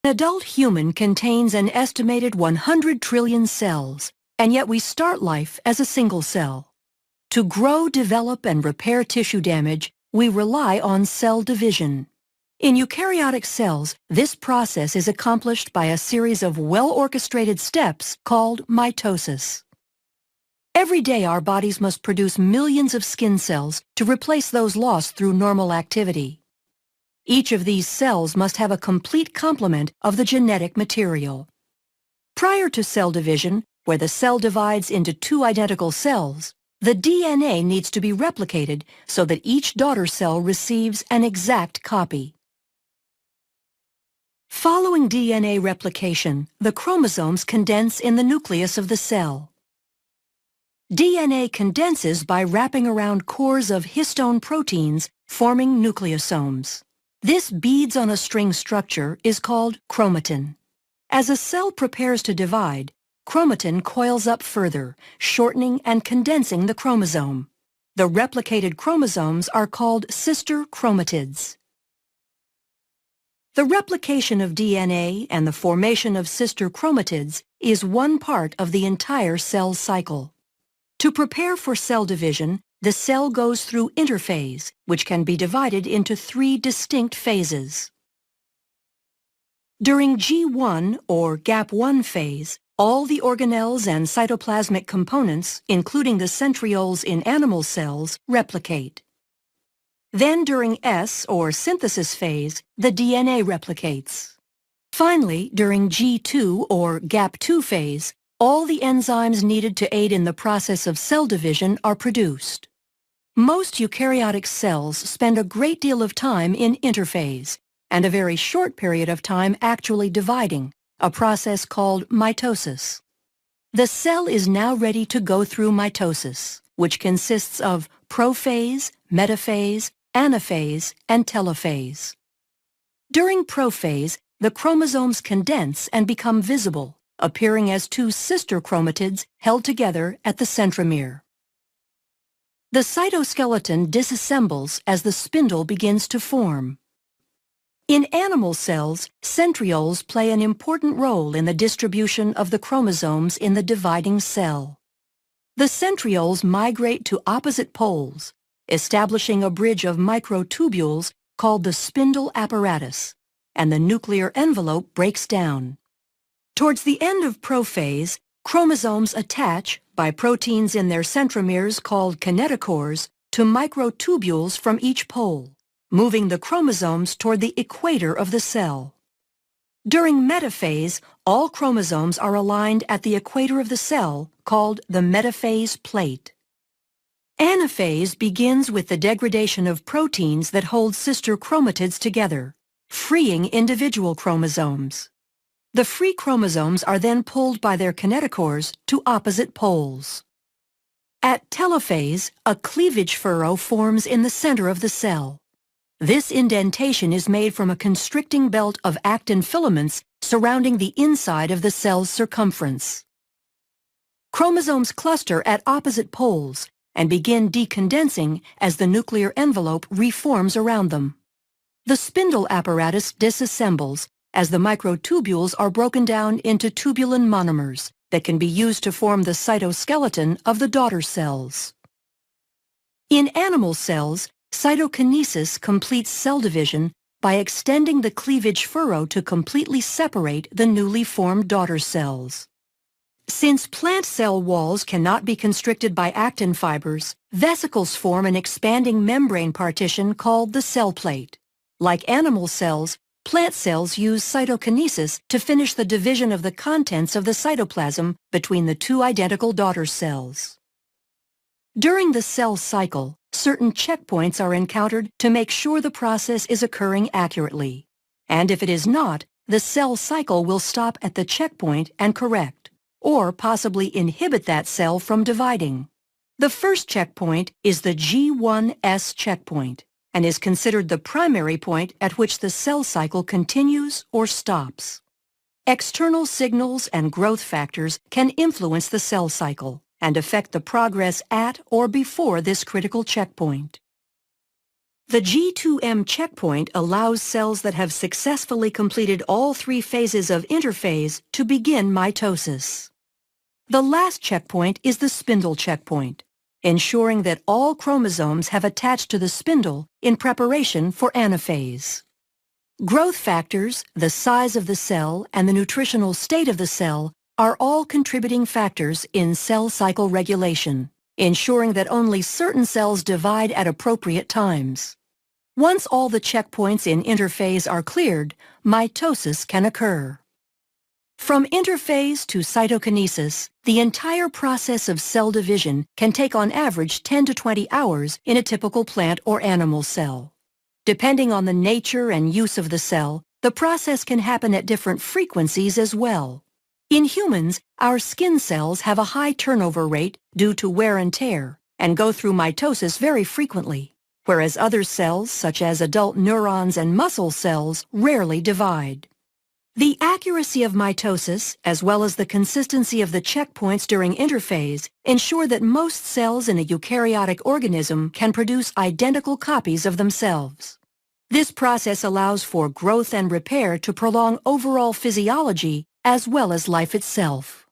An adult human contains an estimated 100 trillion cells, and yet we start life as a single cell. To grow, develop, and repair tissue damage, we rely on cell division. In eukaryotic cells, this process is accomplished by a series of well-orchestrated steps called mitosis. Every day our bodies must produce millions of skin cells to replace those lost through normal activity. Each of these cells must have a complete complement of the genetic material. Prior to cell division, where the cell divides into two identical cells, the DNA needs to be replicated so that each daughter cell receives an exact copy. Following DNA replication, the chromosomes condense in the nucleus of the cell. DNA condenses by wrapping around cores of histone proteins, forming nucleosomes. This beads-on-a-string structure is called chromatin. As a cell prepares to divide, chromatin coils up further, shortening and condensing the chromosome. The replicated chromosomes are called sister chromatids. The replication of DNA and the formation of sister chromatids is one part of the entire cell cycle. To prepare for cell division, the cell goes through interphase, which can be divided into three distinct phases. During G1 or gap1 phase, all the organelles and cytoplasmic components, including the centrioles in animal cells, replicate. Then during S or synthesis phase, the DNA replicates. Finally, during G2 or gap2 phase, all the enzymes needed to aid in the process of cell division are produced. Most eukaryotic cells spend a great deal of time in interphase and a very short period of time actually dividing, a process called mitosis. The cell is now ready to go through mitosis, which consists of prophase, metaphase, anaphase, and telophase. During prophase, the chromosomes condense and become visible, appearing as two sister chromatids held together at the centromere. The cytoskeleton disassembles as the spindle begins to form. In animal cells, centrioles play an important role in the distribution of the chromosomes in the dividing cell. The centrioles migrate to opposite poles, establishing a bridge of microtubules called the spindle apparatus, and the nuclear envelope breaks down. Towards the end of prophase, chromosomes attach, by proteins in their centromeres called kinetochores, to microtubules from each pole, moving the chromosomes toward the equator of the cell. During metaphase, all chromosomes are aligned at the equator of the cell, called the metaphase plate. Anaphase begins with the degradation of proteins that hold sister chromatids together, freeing individual chromosomes. The free chromosomes are then pulled by their kinetochores to opposite poles. At telophase, a cleavage furrow forms in the center of the cell. This indentation is made from a constricting belt of actin filaments surrounding the inside of the cell's circumference. Chromosomes cluster at opposite poles and begin decondensing as the nuclear envelope reforms around them. The spindle apparatus disassembles as the microtubules are broken down into tubulin monomers that can be used to form the cytoskeleton of the daughter cells. In animal cells, cytokinesis completes cell division by extending the cleavage furrow to completely separate the newly formed daughter cells. Since plant cell walls cannot be constricted by actin fibers, vesicles form an expanding membrane partition called the cell plate. Like animal cells, plant cells use cytokinesis to finish the division of the contents of the cytoplasm between the two identical daughter cells. During the cell cycle, certain checkpoints are encountered to make sure the process is occurring accurately. And if it is not, the cell cycle will stop at the checkpoint and correct, or possibly inhibit that cell from dividing. The first checkpoint is the G1S checkpoint, and is considered the primary point at which the cell cycle continues or stops. External signals and growth factors can influence the cell cycle and affect the progress at or before this critical checkpoint. The G2M checkpoint allows cells that have successfully completed all 3 phases of interphase to begin mitosis. The last checkpoint is the spindle checkpoint, ensuring that all chromosomes have attached to the spindle in preparation for anaphase. Growth factors, the size of the cell, and the nutritional state of the cell are all contributing factors in cell cycle regulation, ensuring that only certain cells divide at appropriate times. Once all the checkpoints in interphase are cleared, mitosis can occur. From interphase to cytokinesis, the entire process of cell division can take on average 10 to 20 hours in a typical plant or animal cell. Depending on the nature and use of the cell, the process can happen at different frequencies as well. In humans, our skin cells have a high turnover rate due to wear and tear and go through mitosis very frequently, whereas other cells, such as adult neurons and muscle cells, rarely divide. The accuracy of mitosis, as well as the consistency of the checkpoints during interphase, ensure that most cells in a eukaryotic organism can produce identical copies of themselves. This process allows for growth and repair to prolong overall physiology as well as life itself.